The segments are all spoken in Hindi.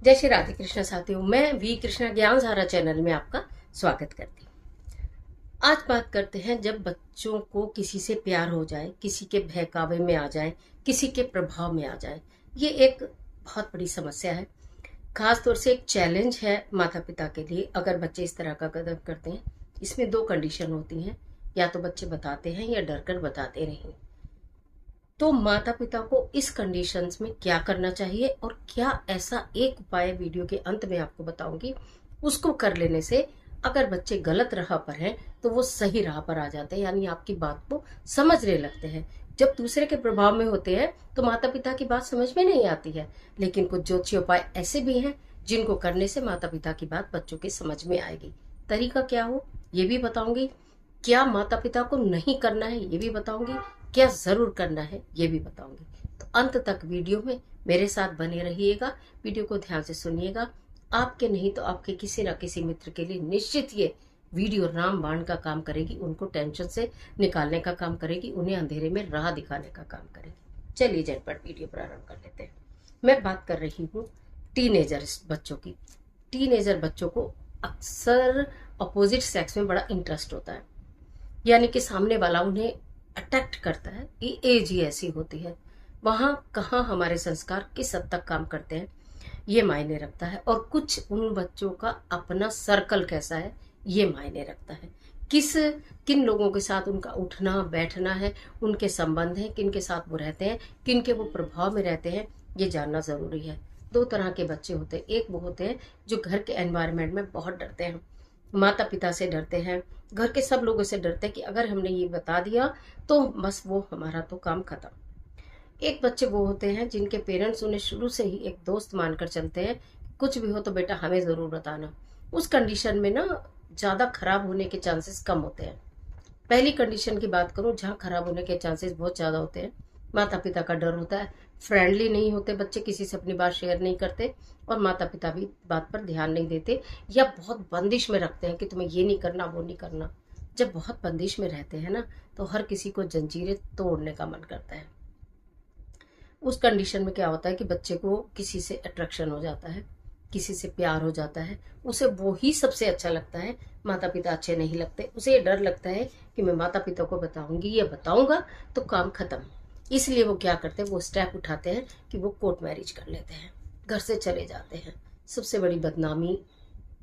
जय श्री राधे कृष्ण साथियों, मैं वी कृष्णा ज्ञान धारा चैनल में आपका स्वागत करती हूँ। आज बात करते हैं जब बच्चों को किसी से प्यार हो जाए, किसी के बहकावे में आ जाए, किसी के प्रभाव में आ जाए। ये एक बहुत बड़ी समस्या है, खास तौर से एक चैलेंज है माता पिता के लिए अगर बच्चे इस तरह का कदम करते हैं। इसमें दो कंडीशन होती हैं, या तो बच्चे बताते हैं या डर कर बताते नहीं। तो माता पिता को इस कंडीशंस में क्या करना चाहिए और क्या ऐसा एक उपाय वीडियो के अंत में आपको बताऊंगी, उसको कर लेने से अगर बच्चे गलत राह पर हैं तो वो सही राह पर आ जाते हैं, यानी आपकी बात को समझने लगते हैं। जब दूसरे के प्रभाव में होते हैं तो माता पिता की बात समझ में नहीं आती है, लेकिन कुछ ज्योतिषीय उपाय ऐसे भी हैं जिनको करने से माता पिता की बात बच्चों के समझ में आएगी। तरीका क्या हो ये भी बताऊंगी, क्या माता पिता को नहीं करना है ये भी बताऊंगी, क्या जरूर करना है ये भी बताऊंगी। तो अंत तक वीडियो में मेरे साथ बने रहिएगा, वीडियो को ध्यान से सुनिएगा। आपके नहीं तो आपके किसी न किसी मित्र के लिए निश्चित ये वीडियो रामबाण का काम करेगी, उनको टेंशन से निकालने का काम करेगी, उन्हें अंधेरे में राह दिखाने का काम करेगी। चलिए झटपट वीडियो प्रारंभ कर लेते हैं। मैं बात कर रही हूँ टीनेजर बच्चों की। टीनेजर बच्चों को अक्सर अपोजिट सेक्स में बड़ा इंटरेस्ट होता है, यानी कि सामने वाला उन्हें अट्रैक्ट करता है। ये एज ही ऐसी होती है। वहां कहाँ हमारे संस्कार किस हद तक काम करते हैं ये मायने रखता है, और कुछ उन बच्चों का अपना सर्कल कैसा है ये मायने रखता है। किस किन लोगों के साथ उनका उठना बैठना है, उनके संबंध हैं, किन के साथ वो रहते हैं, किन के वो प्रभाव में रहते हैं, ये जानना जरूरी है। दो तरह के बच्चे होते हैं। एक वो होते हैं जो घर के एनवायरनमेंट में बहुत डरते हैं, माता पिता से डरते हैं, घर के सब लोगों से डरते हैं कि अगर हमने ये बता दिया तो बस वो हमारा तो काम खत्म। एक बच्चे वो होते हैं जिनके पेरेंट्स उन्हें शुरू से ही एक दोस्त मानकर चलते हैं, कुछ भी हो तो बेटा हमें जरूर बताना। उस कंडीशन में ना ज्यादा खराब होने के चांसेस कम होते हैं। पहली कंडीशन की बात करूं जहां खराब होने के चांसेस बहुत ज्यादा होते हैं, माता पिता का डर होता है, फ्रेंडली नहीं होते बच्चे, किसी से अपनी बात शेयर नहीं करते, और माता पिता भी बात पर ध्यान नहीं देते या बहुत बंदिश में रखते हैं कि तुम्हें ये नहीं करना वो नहीं करना। जब बहुत बंदिश में रहते हैं ना तो हर किसी को जंजीरें तोड़ने का मन करता है। उस कंडीशन में क्या होता है कि बच्चे को किसी से अट्रैक्शन हो जाता है, किसी से प्यार हो जाता है, उसे वो ही सबसे अच्छा लगता है, माता पिता अच्छे नहीं लगते। उसे ये डर लगता है कि मैं माता पिता को बताऊंगी या बताऊंगा तो काम खत्म। इसलिए वो क्या करते हैं, वो स्टेप उठाते हैं कि वो कोर्ट मैरिज कर लेते हैं, घर से चले जाते हैं। सबसे बड़ी बदनामी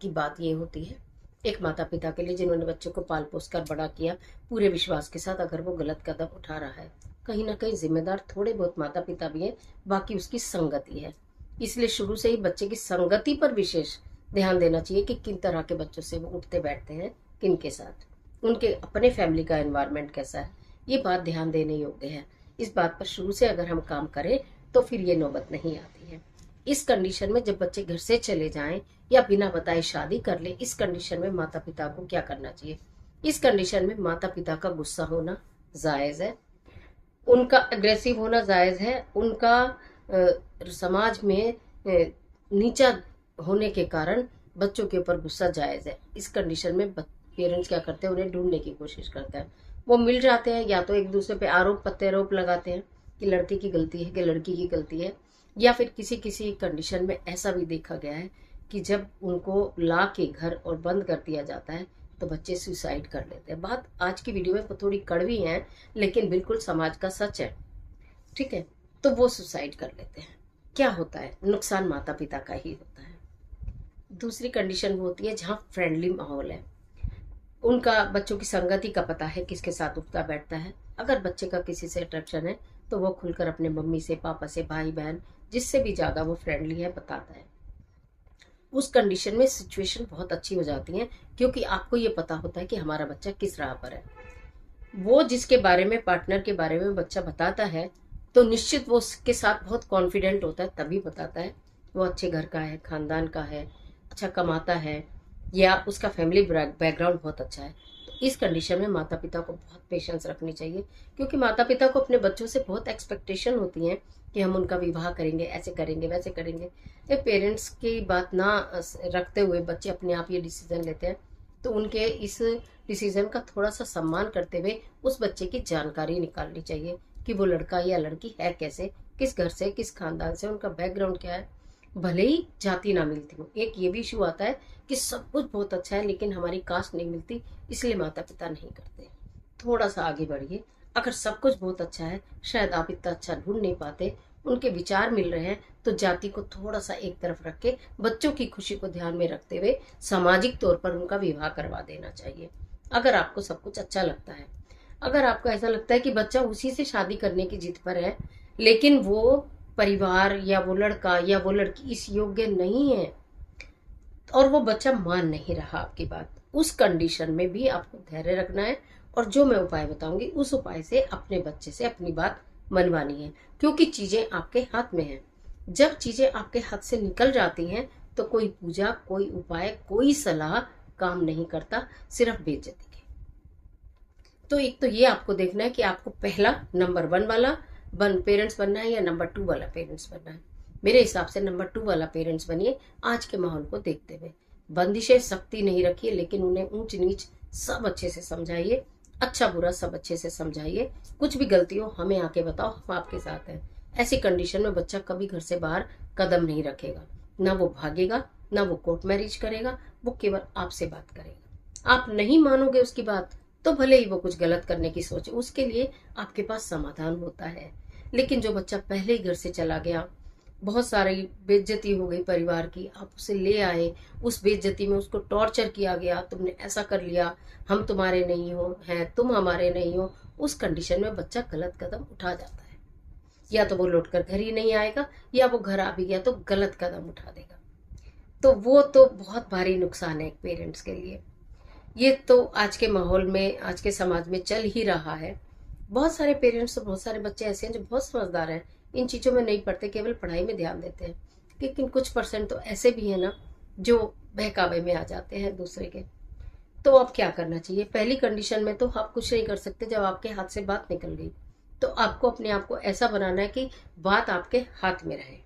की बात ये होती है एक माता पिता के लिए जिन्होंने बच्चों को पाल पोस कर बड़ा किया पूरे विश्वास के साथ, अगर वो गलत कदम उठा रहा है। कहीं ना कहीं जिम्मेदार थोड़े बहुत माता पिता भी हैं, बाकी उसकी संगति है। इसलिए शुरू से ही बच्चे की संगति पर विशेष ध्यान देना चाहिए कि किन तरह के बच्चों से वो उठते बैठते हैं, किन के साथ, उनके अपने फैमिली का एनवायरनमेंट कैसा है, ये बात ध्यान देने योग्य है। इस बात पर शुरू से अगर हम काम करें तो फिर ये नौबत नहीं आती है। इस कंडीशन में जब बच्चे घर से चले जाएं या बिना बताए शादी कर ले, इस कंडीशन में माता पिता को क्या करना चाहिए। इस कंडीशन में माता पिता का गुस्सा होना जायज है, उनका अग्रेसिव होना जायज है, उनका समाज में नीचा होने के कारण बच्चों के ऊपर गुस्सा जायज है। इस कंडीशन में पेरेंट्स क्या करते हैं, उन्हें ढूंढने की कोशिश करते हैं। वो मिल जाते हैं, या तो एक दूसरे पे आरोप प्रत्यारोप लगाते हैं कि लड़के की गलती है कि लड़की की गलती है, या फिर किसी किसी कंडीशन में ऐसा भी देखा गया है कि जब उनको ला के घर और बंद कर दिया जाता है तो बच्चे सुसाइड कर लेते हैं। बात आज की वीडियो में थोड़ी कड़वी है, लेकिन बिल्कुल समाज का सच है, ठीक है। तो वो सुसाइड कर लेते हैं। क्या होता है, नुकसान माता पिता का ही होता है। दूसरी कंडीशन वो होती है जहाँ फ्रेंडली माहौल है, उनका बच्चों की संगति का पता है, किसके साथ उठता बैठता है। अगर बच्चे का किसी से अट्रैक्शन है तो वो खुलकर अपने मम्मी से, पापा से, भाई बहन जिससे भी ज्यादा वो फ्रेंडली है बताता है। उस कंडीशन में सिचुएशन बहुत अच्छी हो जाती है, क्योंकि आपको ये पता होता है कि हमारा बच्चा किस राह पर है। वो जिसके बारे में, पार्टनर के बारे में बच्चा बताता है तो निश्चित वो उसके साथ बहुत कॉन्फिडेंट होता है, तभी बताता है। वो अच्छे घर का है, खानदान का है, अच्छा कमाता है, या उसका फैमिली बैकग्राउंड बहुत अच्छा है। तो इस कंडीशन में माता पिता को बहुत पेशेंस रखनी चाहिए, क्योंकि माता पिता को अपने बच्चों से बहुत एक्सपेक्टेशन होती है कि हम उनका विवाह करेंगे, ऐसे करेंगे, वैसे करेंगे। ये पेरेंट्स की बात ना रखते हुए बच्चे अपने आप ये डिसीजन लेते हैं, तो उनके इस डिसीजन का थोड़ा सा सम्मान करते हुए उस बच्चे की जानकारी निकालनी चाहिए कि वो लड़का या लड़की है कैसे, किस घर से, किस खानदान से, उनका बैकग्राउंड क्या है। भले ही जाति ना मिलती हो। एक ये भी इशू आता है कि सब कुछ बहुत अच्छा है लेकिन हमारी कास्ट नहीं मिलती, इसलिए माता पिता नहीं करते। थोड़ा सा आगे बढ़िए, अगर सब कुछ बहुत अच्छा है, शायद आप इतना अच्छा ढूंढ नहीं पाते, उनके विचार मिल रहे हैं, तो जाति को थोड़ा सा एक तरफ रख के बच्चों की खुशी को ध्यान में रखते हुए सामाजिक तौर पर उनका विवाह करवा देना चाहिए, अगर आपको सब कुछ अच्छा लगता है। अगर आपको ऐसा लगता है कि बच्चा उसी से शादी करने की जिद पर है, लेकिन वो परिवार या वो लड़का या वो लड़की इस योग्य नहीं है और वो बच्चा मान नहीं रहा आपकी बात, उस कंडीशन में भी आपको धैर्य रखना है और जो मैं उपाय बताऊंगी उस उपाय से अपने बच्चे से अपनी बात मनवानी है, क्योंकि चीजें आपके हाथ में हैं। जब चीजें आपके हाथ से निकल जाती हैं तो कोई पूजा, कोई उपाय, कोई सलाह काम नहीं करता, सिर्फ बेइज्जती के। तो एक तो ये आपको देखना है कि आपको पहला नंबर 1 वाला पेरेंट्स बनना है या नंबर 2 वाला पेरेंट्स बनना है। मेरे हिसाब से नंबर 2 वाला पेरेंट्स बनिए, आज के माहौल को देखते हुए। बंदिशें सख्ती नहीं रखिए, लेकिन उन्हें ऊंच नीच सब अच्छे से समझाइए, अच्छा बुरा सब अच्छे से समझाइए। कुछ भी गलती हो हमें आके बताओ, हम आपके साथ हैं। ऐसी कंडीशन में बच्चा कभी घर से बाहर कदम नहीं रखेगा, ना वो भागेगा, ना वो कोर्ट मैरिज करेगा, वो केवल आपसे बात करेगा। आप नहीं मानोगे उसकी बात तो भले ही वो कुछ गलत करने की सोचे, उसके लिए आपके पास समाधान होता है। लेकिन जो बच्चा पहले ही घर से चला गया, बहुत सारी बेइज्जती हो गई परिवार की, आप उसे ले आए, उस बेइज्जती में उसको टॉर्चर किया गया, तुमने ऐसा कर लिया, हम तुम्हारे नहीं हो हैं, तुम हमारे नहीं हो, उस कंडीशन में बच्चा गलत कदम उठा जाता है। या तो वो लौटकर घर ही नहीं आएगा, या वो घर आ भी गया तो गलत कदम उठा देगा। तो वो तो बहुत भारी नुकसान है एक पेरेंट्स के लिए। ये तो आज के माहौल में, आज के समाज में चल ही रहा है। बहुत सारे पेरेंट्स और बहुत सारे बच्चे ऐसे हैं जो बहुत समझदार हैं, इन चीजों में नहीं पढ़ते, केवल पढ़ाई में ध्यान देते हैं। लेकिन कुछ परसेंट तो ऐसे भी है ना जो बहकावे में आ जाते हैं दूसरे के। तो अब क्या करना चाहिए? पहली कंडीशन में तो आप कुछ नहीं कर सकते, जब आपके हाथ से बात निकल गई तो आपको अपने आप को ऐसा बनाना है कि बात आपके हाथ में रहे।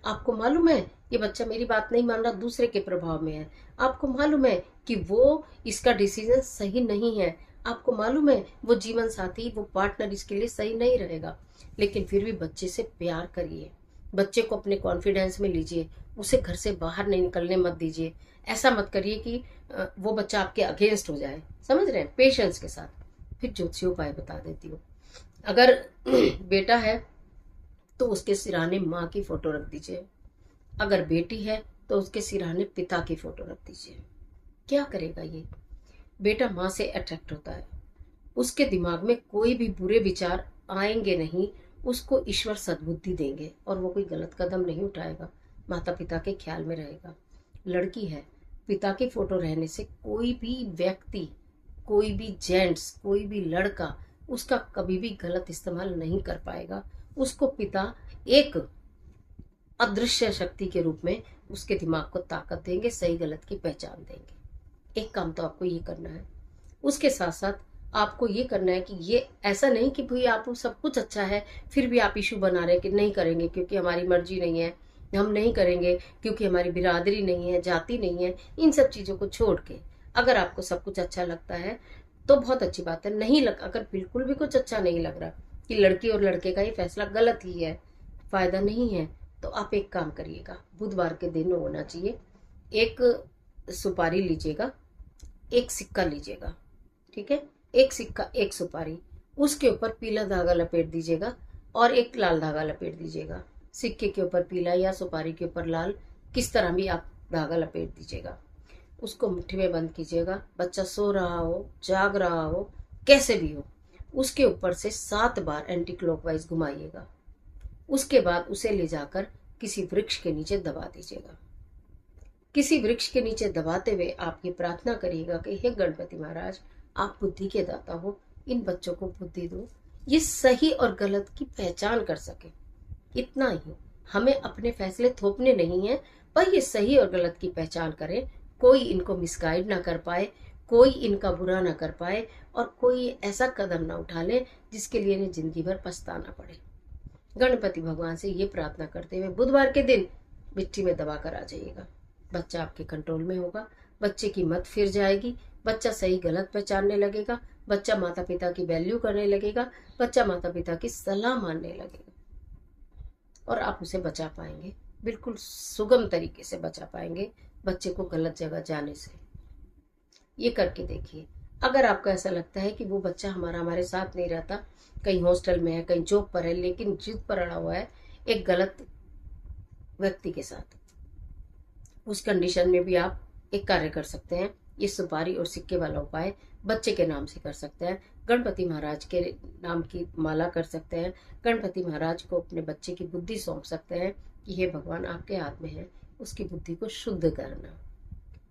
आपको मालूम है ये बच्चा मेरी बात नहीं मान रहा, दूसरे के प्रभाव में है। आपको मालूम है कि वो इसका डिसीजन सही नहीं है। आपको मालूम है वो जीवन साथी, वो पार्टनर इसके लिए सही नहीं रहेगा। लेकिन फिर भी बच्चे से प्यार करिए, बच्चे को अपने कॉन्फिडेंस में लीजिए, उसे घर से बाहर नहीं निकलने मत दीजिए। ऐसा मत करिए कि वो बच्चा आपके अगेंस्ट हो जाए। समझ रहे हैं? पेशेंस के साथ। फिर ज्योतिषी उपाय बता देती हूँ। अगर बेटा है तो उसके सिरहाने माँ की फोटो रख दीजिए, अगर बेटी है तो उसके सिरहाने पिता की फोटो रख दीजिए। क्या करेगा ये? बेटा माँ से अट्रैक्ट होता है, उसके दिमाग में कोई भी बुरे विचार आएंगे नहीं, उसको ईश्वर सद्बुद्धि देंगे और वो कोई गलत कदम नहीं उठाएगा, माता पिता के ख्याल में रहेगा। लड़की है, पिता की फोटो रहने से कोई भी व्यक्ति, कोई भी जेंट्स, कोई भी लड़का उसका कभी भी गलत इस्तेमाल नहीं कर पाएगा। उसको पिता एक अदृश्य शक्ति के रूप में उसके दिमाग को ताकत देंगे, सही गलत की पहचान देंगे। एक काम तो आपको ये करना है। उसके साथ साथ आपको ये करना है कि ये ऐसा नहीं कि भाई आप सब कुछ अच्छा है फिर भी आप इशू बना रहे हैं कि नहीं करेंगे क्योंकि हमारी मर्जी नहीं है, हम नहीं करेंगे क्योंकि हमारी बिरादरी नहीं है, जाति नहीं है। इन सब चीजों को छोड़ के अगर आपको सब कुछ अच्छा लगता है तो बहुत अच्छी बात है। नहीं लग, अगर बिल्कुल भी कुछ अच्छा नहीं लग रहा कि लड़की और लड़के का ये फैसला गलत ही है, फायदा नहीं है, तो आप एक काम करिएगा, बुधवार के दिन होना चाहिए, एक सुपारी लीजिएगा, एक सिक्का लीजिएगा, ठीक है, एक सिक्का एक सुपारी, उसके ऊपर पीला धागा लपेट दीजिएगा और एक लाल धागा लपेट दीजिएगा। सिक्के के ऊपर पीला या सुपारी के ऊपर लाल, किस तरह भी आप धागा लपेट दीजिएगा। उसको मुट्ठी में बंद कीजिएगा। बच्चा सो रहा हो, जाग रहा हो, कैसे भी हो, उसके ऊपर से 7 बार एंटी क्लॉकवाइज घुमाइएगा। उसके बाद उसे ले जाकर किसी वृक्ष के नीचे दबा दीजिएगा। किसी वृक्ष के नीचे दबाते हुए आप ये प्रार्थना करिएगा कि हे गणपति महाराज, आप बुद्धि के दाता हो, इन बच्चों को बुद्धि दो, ये सही और गलत की पहचान कर सके। इतना ही, हमें अपने फैसले थोपने नहीं है, पर ये सही और गलत की पहचान करें, कोई इनको मिसगाइड ना कर पाए, कोई इनका बुरा ना कर पाए और कोई ऐसा कदम ना उठा ले जिसके लिए इन्हें जिंदगी भर पछताना पड़े। गणपति भगवान से ये प्रार्थना करते हुए बुधवार के दिन मिट्टी में दबा कर आ जाइएगा। बच्चा आपके कंट्रोल में होगा, बच्चे की मत फिर जाएगी, बच्चा सही गलत पहचानने लगेगा, बच्चा माता पिता की वैल्यू करने लगेगा, बच्चा माता पिता की सलाह मानने लगेगा और आप उसे बचा पाएंगे। बिल्कुल सुगम तरीके से बचा पाएंगे बच्चे को गलत जगह जाने से। ये करके देखिए। अगर आपको ऐसा लगता है कि वो बच्चा हमारे साथ नहीं रहता, कहीं हॉस्टल में है, कहीं जॉब पर है, लेकिन जिद पर अड़ा हुआ है एक गलत व्यक्ति के साथ, उस कंडीशन में भी आप एक कार्य कर सकते हैं। ये सुपारी और सिक्के वाला उपाय बच्चे के नाम से कर सकते हैं। गणपति महाराज के नाम की माला कर सकते हैं। गणपति महाराज को अपने बच्चे की बुद्धि सौंप सकते हैं कि हे भगवान, आपके हाथ में है उसकी बुद्धि को शुद्ध करना।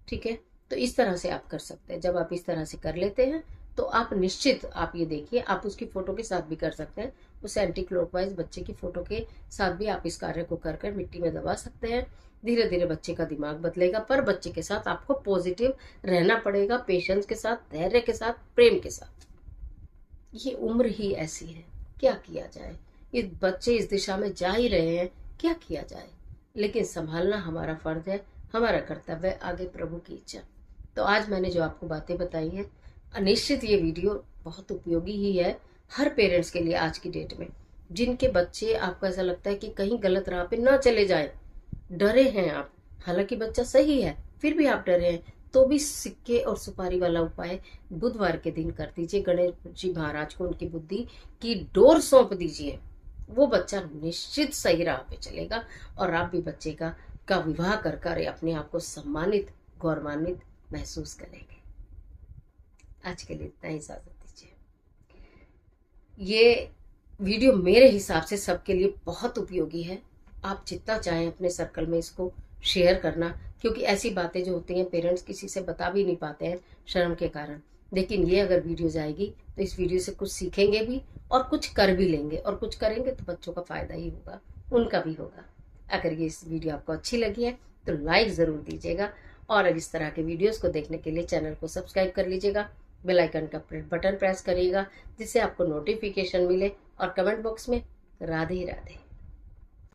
ठीक है, तो इस तरह से आप कर सकते हैं। जब आप इस तरह से कर लेते हैं तो आप निश्चित, आप ये देखिए, आप उसकी फोटो के साथ भी कर सकते हैं। उस एंटी क्लॉकवाइज बच्चे की फोटो के साथ भी आप इस कार्य को कर मिट्टी में दबा सकते हैं। धीरे धीरे बच्चे का दिमाग बदलेगा, पर बच्चे के साथ आपको पॉजिटिव रहना पड़ेगा, पेशेंस के साथ, धैर्य के साथ, प्रेम के साथ। ये उम्र ही ऐसी है, क्या किया जाए। ये बच्चे इस दिशा में जा ही रहे हैं, क्या किया जाए। लेकिन संभालना हमारा फर्ज है, हमारा कर्तव्य है, आगे प्रभु की इच्छा। तो आज मैंने जो आपको बातें बताई हैं, निश्चित ये वीडियो बहुत उपयोगी ही है हर पेरेंट्स के लिए आज की डेट में, जिनके बच्चे आपको ऐसा लगता है कि कहीं गलत राह पे ना चले जाएं, डरे हैं आप। हालांकि बच्चा सही है, फिर भी आप डरे हैं, तो भी सिक्के और सुपारी वाला उपाय बुधवार के दिन कर दीजिए। गणेश जी महाराज को उनकी बुद्धि की डोर सौंप दीजिए, वो बच्चा निश्चित सही राह पे चलेगा और आप भी बच्चे का विवाह कर अपने आप को सम्मानित, गौरवान्वित महसूस करेंगे। आज के लिए इतना ही, इजाजत दीजिए। ये वीडियो मेरे हिसाब से सबके लिए बहुत उपयोगी है। आप जितना चाहें अपने सर्कल में इसको शेयर करना, क्योंकि ऐसी बातें जो होती हैं पेरेंट्स किसी से बता भी नहीं पाते हैं शर्म के कारण। लेकिन ये अगर वीडियो जाएगी तो इस वीडियो से कुछ सीखेंगे भी और कुछ कर भी लेंगे, और कुछ करेंगे तो बच्चों का फायदा ही होगा, उनका भी होगा। अगर ये इस वीडियो आपको अच्छी लगी है तो लाइक ज़रूर दीजिएगा, और इस तरह के वीडियोस को देखने के लिए चैनल को सब्सक्राइब कर लीजिएगा। बेल आइकन का बटन प्रेस करिएगा जिससे आपको नोटिफिकेशन मिले, और कमेंट बॉक्स में राधे राधे